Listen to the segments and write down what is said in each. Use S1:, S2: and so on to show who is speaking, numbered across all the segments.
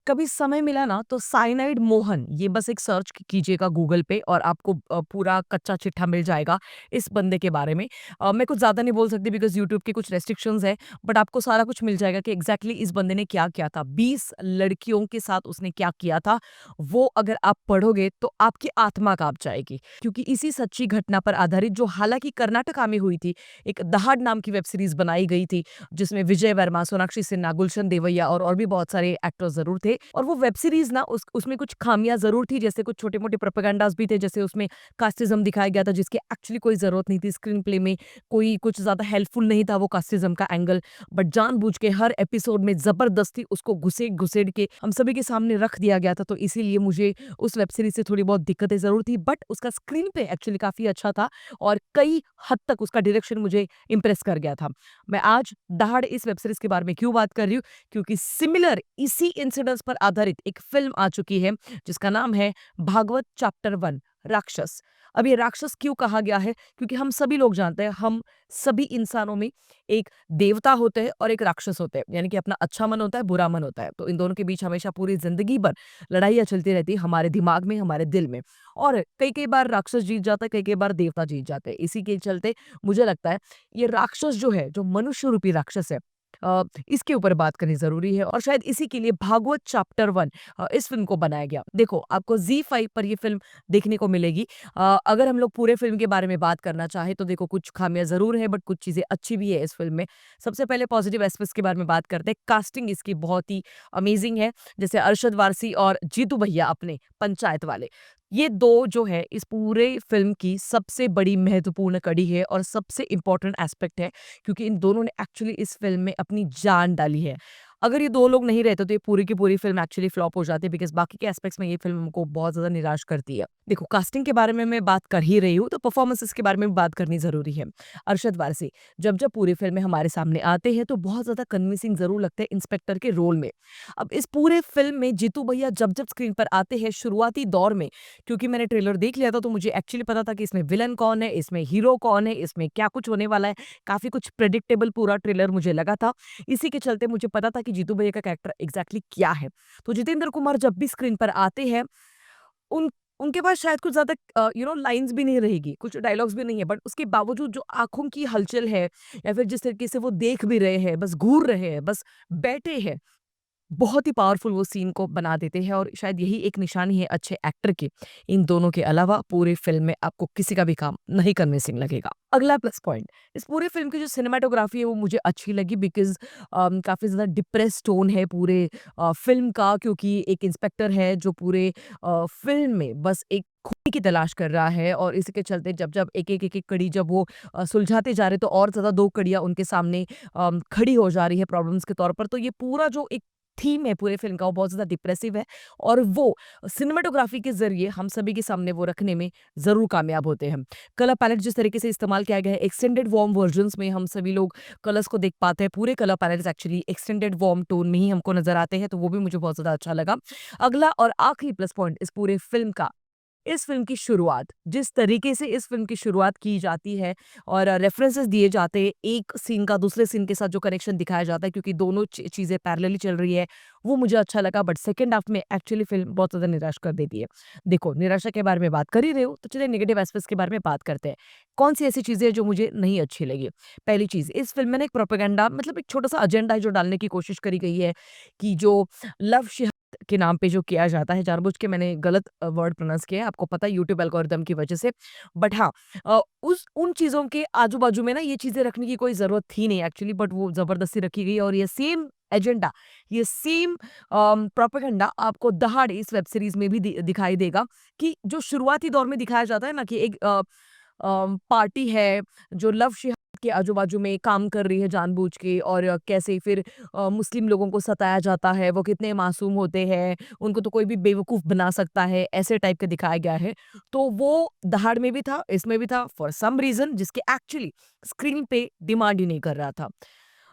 S1: कभी समय मिला ना तो साइनाइड मोहन ये बस एक सर्च कीजिएगा गूगल पे और आपको पूरा कच्चा चिट्ठा मिल जाएगा इस बंदे के बारे में। मैं कुछ ज़्यादा नहीं बोल सकती बिकॉज़ यूट्यूब के कुछ रेस्ट्रिक्शंस हैं, बट आपको सारा कुछ मिल जाएगा कि एग्ज़ैक्टली इस बंदे ने क्या किया था, 20 लड़कियों के साथ उसने क्या किया था, वो अगर आप पढ़ोगे तो आपकी आत्मा काँप जाएगी। क्योंकि इसी सच्ची घटना पर आधारित जो हालाँकि कर्नाटका में हुई थी, एक दहाड़ नाम की वेब सीरीज़ बनाई गई थी, जिसमें विजय वर्मा, सोनाक्षी सिन्हा, गुलशन देवैया और भी बहुत सारे एक्टर्स ज़रूर थे। और वो वेब सीरीज़ ना उसमें कुछ खामियाँ ज़रूर थी, जैसे कुछ छोटे-मोटे प्रोपेगेंडास भी थे, जैसे उसमें कास्टिज़्म दिखाया गया था जिसकी एक्चुअली कोई ज़रूरत नहीं थी। स्क्रीन प्ले में कोई कुछ ज़्यादा हेल्पफुल नहीं था वो कास्टिज़्म का एंगल, बट जानबूझ के हर एपिसोड में ज़बरदस्ती उसको घुसेड़-घुसेड़ के हम सभी के सामने रख दिया गया था। तो इसीलिए मुझे उस वेब सीरीज़ से थोड़ी बहुत दिक्कतें ज़रूर थी, बट उसका स्क्रीन प्ले एक्चुअली काफ़ी अच्छा था और कई हद तक उसका डायरेक्शन मुझे इम्प्रेस कर गया था। मैं आज दहाड़ इस वेब सीरीज़ के बारे में क्यों बात कर रही हूँ? क्योंकि सिमिलर इसी इंसिडेंट्स पर आधारित एक फिल्म आ चुकी है जिसका नाम है भागवत चैप्टर 1 राक्षस। अब ये राक्षस क्यों कहा गया है? क्योंकि हम सभी लोग जानते हैं हम सभी इंसानों में एक देवता होते हैं और एक राक्षस होते हैं। यानी कि अपना अच्छा मन होता है, बुरा मन होता है। तो इन दोनों के बीच हमेशा पूरी ज़िंदगी भर लड़ाइयाँ चलती रहती है हमारे दिमाग में, हमारे दिल में। और कई-कई बार राक्षस जीत जाता है, कई-कई बार देवता जीत जाते हैं। इसी के चलते मुझे लगता है ये राक्षस जो है, जो मनुष्य रूपी राक्षस है, इसके ऊपर बात करनी ज़रूरी है और शायद इसी के लिए भागवत चैप्टर 1 इस फ़िल्म को बनाया गया। देखो, आपको ज़ी5 पर ये फ़िल्म देखने को मिलेगी। अगर हम लोग पूरे फ़िल्म के बारे में बात करना चाहें तो देखो कुछ खामियाँ ज़रूर हैं बट कुछ चीज़ें अच्छी भी है इस फ़िल्म में। सबसे पहले पॉज़िटिव एस्पेक्ट्स के बारे में बात करते हैं। कास्टिंग इसकी बहुत ही अमेज़िंग है। जैसे अरशद वारसी और जीतू भैया अपने पंचायत वाले। ये 2 जो है इस पूरे फ़िल्म की सबसे बड़ी महत्वपूर्ण कड़ी है और सबसे इम्पोर्टेंट एस्पेक्ट है। क्योंकि इन दोनों ने एक्चुअली इस फ़िल्म में अपनी जान डाली है। अगर ये 2 लोग नहीं रहते तो ये पूरी की पूरी फ़िल्म एक्चुअली फ्लॉप हो जाती बिकॉज़ बाकी के एस्पेक्ट्स में ये फ़िल्म हमको बहुत ज़्यादा निराश करती है। देखो, कास्टिंग के बारे में मैं बात कर ही रही हूँ तो परफ़ॉर्मेंसेज़ के बारे में भी बात करनी ज़रूरी है। अरशद वारसी जब-जब पूरी फ़िल्म में हमारे सामने आते हैं तो बहुत ज़्यादा कन्विंसिंग ज़रूर लगते हैं इंस्पेक्टर के रोल में। अब इस पूरे फ़िल्म में जीतू भैया जब-जब स्क्रीन पर आते हैं शुरुआती दौर में, क्योंकि मैंने ट्रेलर देख लिया था तो मुझे एक्चुअली पता था कि इसमें विलेन कौन है, इसमें हीरो कौन है, इसमें क्या कुछ होने वाला है। काफ़ी कुछ प्रेडिक्टेबल पूरा ट्रेलर मुझे लगा था। इसी के चलते मुझे पता था कि जीतू भैया का कैरेक्टर एग्ज़ैक्टली क्या है। तो जितेंद्र कुमार जब भी स्क्रीन पर आते हैं, उन उनके पास शायद कुछ ज़्यादा लाइन्स भी नहीं रहेगी, कुछ डायलॉग्स भी नहीं है, बट उसके बावजूद जो आँखों की हलचल है या फिर जिस तरीके से वो देख भी रहे हैं, बस घूर रहे हैं, बस बैठे हैं, बहुत ही पावरफुल वो सीन को बना देते हैं और शायद यही एक निशानी है अच्छे एक्टर की। इन दोनों के अलावा पूरी फ़िल्म में आपको किसी का भी काम नहीं कन्विंसिंग लगेगा। अगला प्लस पॉइंट, इस पूरे फ़िल्म की जो सिनेमैटोग्राफ़ी है वो मुझे अच्छी लगी बिकॉज़ काफ़ी ज़्यादा डिप्रेस्ड टोन है पूरे फ़िल्म का, क्योंकि एक इंस्पेक्टर है जो पूरे फ़िल्म में बस एक खूनी की तलाश कर रहा है और इसी के चलते जब-जब एक-एक कड़ी जब वो सुलझाते जा रहे हैं तो और ज़्यादा 2 कड़ियाँ उनके सामने खड़ी हो जा रही है प्रॉब्लम्स के तौर पर। तो ये पूरा जो एक थीम है पूरे फ़िल्म का वो बहुत ज़्यादा डिप्रेसिव है और वो सिनेमेटोग्राफी के ज़रिए हम सभी के सामने वो रखने में ज़रूर कामयाब होते हैं। कलर पैलेट जिस तरीके से इस्तेमाल किया गया है, एक्सटेंडेड वॉर्म वर्जन्स में हम सभी लोग कलर्स को देख पाते हैं। पूरे colour palettes actually extended warm tone में ही हमको नज़र आते हैं, तो वो भी मुझे बहुत ज़्यादा अच्छा लगा। अगला और आखिरी प्लस पॉइंट इस पूरे फ़िल्म का, इस फ़िल्म की शुरुआत, जिस तरीके से इस फ़िल्म की शुरुआत की जाती है और रेफ़रेंसेस दिए जाते हैं, एक सीन का दूसरे सीन के साथ जो कनेक्शन दिखाया जाता है क्योंकि दोनों चीज़ें पैरेलली चल रही है, वो मुझे अच्छा लगा, बट सेकंड हाफ में एक्चुअली फ़िल्म बहुत ज़्यादा निराश कर देती है। देखो, निराशा के बारे में बात कर ही रहे हो, तो चलिए नेगेटिव एस्पेक्ट्स के बारे में बात करते हैं। कौन-सी ऐसी चीज़ें हैं जो मुझे नहीं अच्छी लगी? पहली चीज़, इस फ़िल्म में ना एक प्रोपेगेंडा मतलब एक छोटा-सा एजेंडा है जो डालने की कोशिश करी गई है कि जो लव के नाम पे जो किया जाता है, जानबूझ के मैंने गलत वर्ड प्रोनाउंस किया है, आपको पता है यूट्यूब एल्गोरिदम की वजह से। बट हाँ, उस उन चीज़ों के आजू-बाजू में ना ये चीज़ें रखने की कोई ज़रूरत थी नहीं एक्चुअली, बट वो ज़बरदस्ती रखी गई और ये सेम एजेंडा, ये सेम प्रोपेगेंडा आपको दहाड़ इस वेब सीरीज़ में भी दिखाई देगा कि जो शुरुआती दौर में दिखाया जाता है ना कि एक पार्टी है जो लव जिहाद के आजू-बाजू में काम कर रही है जानबूझ के और कैसे फिर मुस्लिम लोगों को सताया जाता है, वो कितने मासूम होते हैं, उनको तो कोई भी बेवकूफ़ बना सकता है, ऐसे टाइप का दिखाया गया है। तो वो दहाड़ में भी था, इसमें भी था फॉर सम रीज़न जिसके एक्चुअली स्क्रीन पे डिमांड ही नहीं कर रहा था।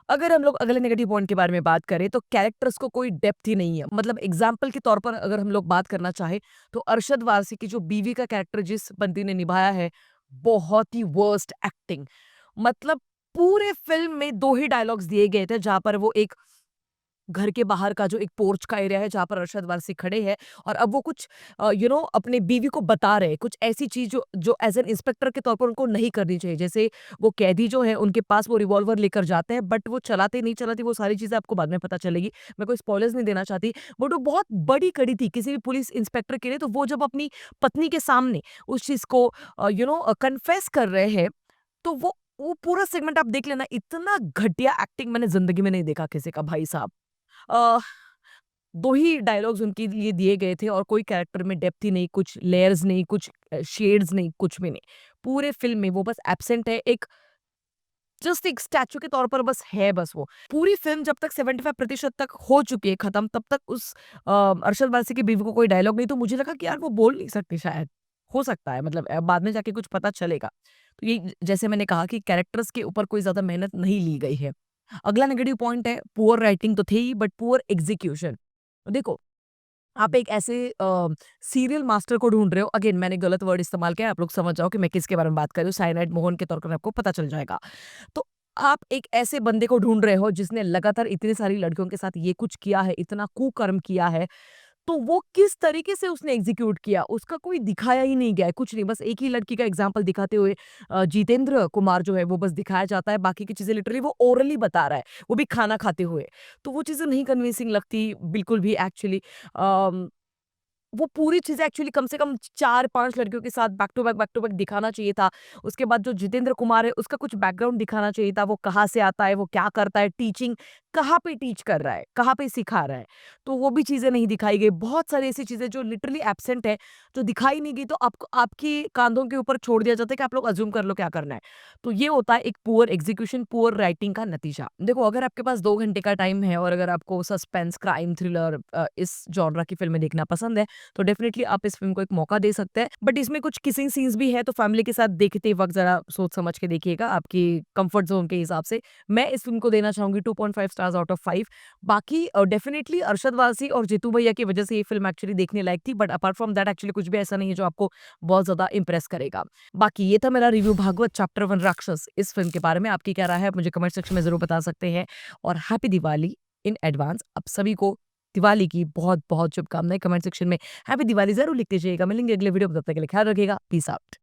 S1: अगर हम लोग अगले नेगेटिव पॉइंट के बारे में बात करें तो कैरेक्टर्स को कोई डेप्थ ही नहीं है। मतलब एग्ज़ाम्पल के तौर पर अगर हम लोग बात करना चाहें तो अरशद वारसी की जो बीवी का कैरेक्टर जिस बंदी ने निभाया है, बहुत ही वर्स्ट एक्टिंग। मतलब पूरे फ़िल्म में 2 ही डायलॉग्स दिए गए थे जहाँ पर वो एक घर के बाहर का जो एक पोर्च का एरिया है जहाँ पर अरशद वारसी खड़े हैं और अब वो कुछ अपने बीवी को बता रहे हैं कुछ ऐसी चीज जो जो एज एन इंस्पेक्टर के तौर पर उनको नहीं करनी चाहिए। जैसे वो कैदी जो है उनके पास वो रिवॉल्वर लेकर जाते हैं बट वो चलाते नहीं चलाते वो सारी चीजें आपको बाद में पता चलेगी। मैं कोई स्पॉयलर्स नहीं देना चाहती बट वो बहुत बड़ी कड़ी थी किसी भी पुलिस इंस्पेक्टर के लिए। तो वो जब अपनी पत्नी के सामने उस चीज को कन्फेस कर रहे हैं तो वो पूरा सेगमेंट आप देख लेना। इतना घटिया एक्टिंग मैंने जिंदगी में नहीं देखा किसी का भाई साहब। अ, 2 ही डायलॉग्स उनके लिए दिए गए थे और कोई कैरेक्टर में डेप्थ ही नहीं, कुछ लेयर्स नहीं, कुछ शेड्स नहीं, कुछ भी नहीं। पूरे फ़िल्म में वो बस एब्सेंट है, एक जस्ट एक स्टैच्यू के तौर पर बस है बस वो। पूरी फ़िल्म जब तक 75% तक हो चुकी है खत्म, तब तक उस अरशद वारसी की बीवी को कोई डायलॉग नहीं, तो मुझे लगा कि यार वो बोल नहीं सकती शायद। हो सकता है मतलब बाद में जाके कुछ पता चलेगा। तो ये जैसे मैंने कहा कि कैरेक्टर्स के ऊपर कोई ज़्यादा मेहनत नहीं ली गई है। अगला नेगेटिव पॉइंट है पुअर राइटिंग तो थी ही बट पुअर एग्ज़ीक्यूशन। देखो, आप एक ऐसे सीरियल मास्टर को ढूँढ रहे हो, अगेन मैंने गलत वर्ड इस्तेमाल किया है, आप लोग समझ जाओ कि मैं किसके बारे में बात कर रही हूँ, साइनाइड मोहन के तौर पर आपको पता चल जाएगा। तो आप एक ऐसे बंदे को ढूँढ रहे हो जिसने लगातार इतनी सारी लड़कियों के साथ ये कुछ किया है, इतना कुकर्म किया है, तो वो किस तरीके से उसने एग्ज़ीक्यूट किया, उसका कोई दिखाया ही नहीं गया है, कुछ नहीं, बस एक ही लड़की का एग्ज़ाम्पल दिखाते हुए जितेंद्र कुमार जो है वो बस दिखाया जाता है, बाकी की चीज़ें लिटरली वो ओरली बता रहा है, वो भी खाना खाते हुए। तो वो चीज़ें नहीं कन्विंसिंग लगती बिल्कुल भी एक्चुअली। अम वो पूरी चीज़ें एक्चुअली कम से कम 4-5 लड़कियों के साथ बैक टू बैक दिखाना चाहिए था। उसके बाद जो जितेंद्र कुमार है, उसका कुछ बैकग्राउंड दिखाना चाहिए था। वो कहाँ से आता है, वो क्या करता है, टीचिंग कहाँ पे टीच कर रहा है, कहाँ पे सिखा रहा है। तो वो भी चीज़ें नहीं दिखाई गई। बहुत सारी ऐसी चीज़ें जो लिटरली एब्सेंट है, जो दिखाई नहीं गई, तो आपको आपके काँधों के ऊपर छोड़ दिया जाता है कि आप लोग अज़्यूम कर लो क्या करना है। तो ये होता है एक पुअर एग्ज़ीक्यूशन, पुअर राइटिंग का नतीजा। देखो, अगर आपके पास 2 घंटे का टाइम है और अगर आपको सस्पेंस, क्राइम, थ्रिलर इस जॉनरा की फ़िल्में देखना पसंद है, तो डेफिनिटली आप इस फ़िल्म को एक मौका दे सकते हैं। बट इसमें कुछ किसिंग सीन्स भी है, तो फैमिली के साथ देखते वक़्त ज़रा सोच समझ के देखिएगा, आपकी कम्फर्ट ज़ोन के हिसाब से। मैं इस फ़िल्म को देना चाहूँगी 2.5 स्टार्स आउट ऑफ 5। बाकी डेफिनिटली अरशद वारसी और जीतू भैया की वजह से ये फ़िल्म एक्चुअली देखने लायक थी, but apart from that actually कुछ भी ऐसा नहीं है जो आपको बहुत ज़्यादा इम्प्रेस करेगा। बाकी ये था मेरा रिव्यू भागवत चैप्टर 1 राक्षस इस फ़िल्म के बारे में। आपकी क्या राय है? आप मुझे कमेंट सेक्शन में ज़रूर बता सकते हैं और हैप्पी दिवाली इन एडवांस आप सभी को। दिवाली की बहुत-बहुत शुभकामनाएँ। कमेंट सेक्शन में हैप्पी दिवाली ज़रूर लिख दीजिएगा। मिलेंगे अगले वीडियो में, तब तक के लिए ख्याल रखिएगा। Peace out.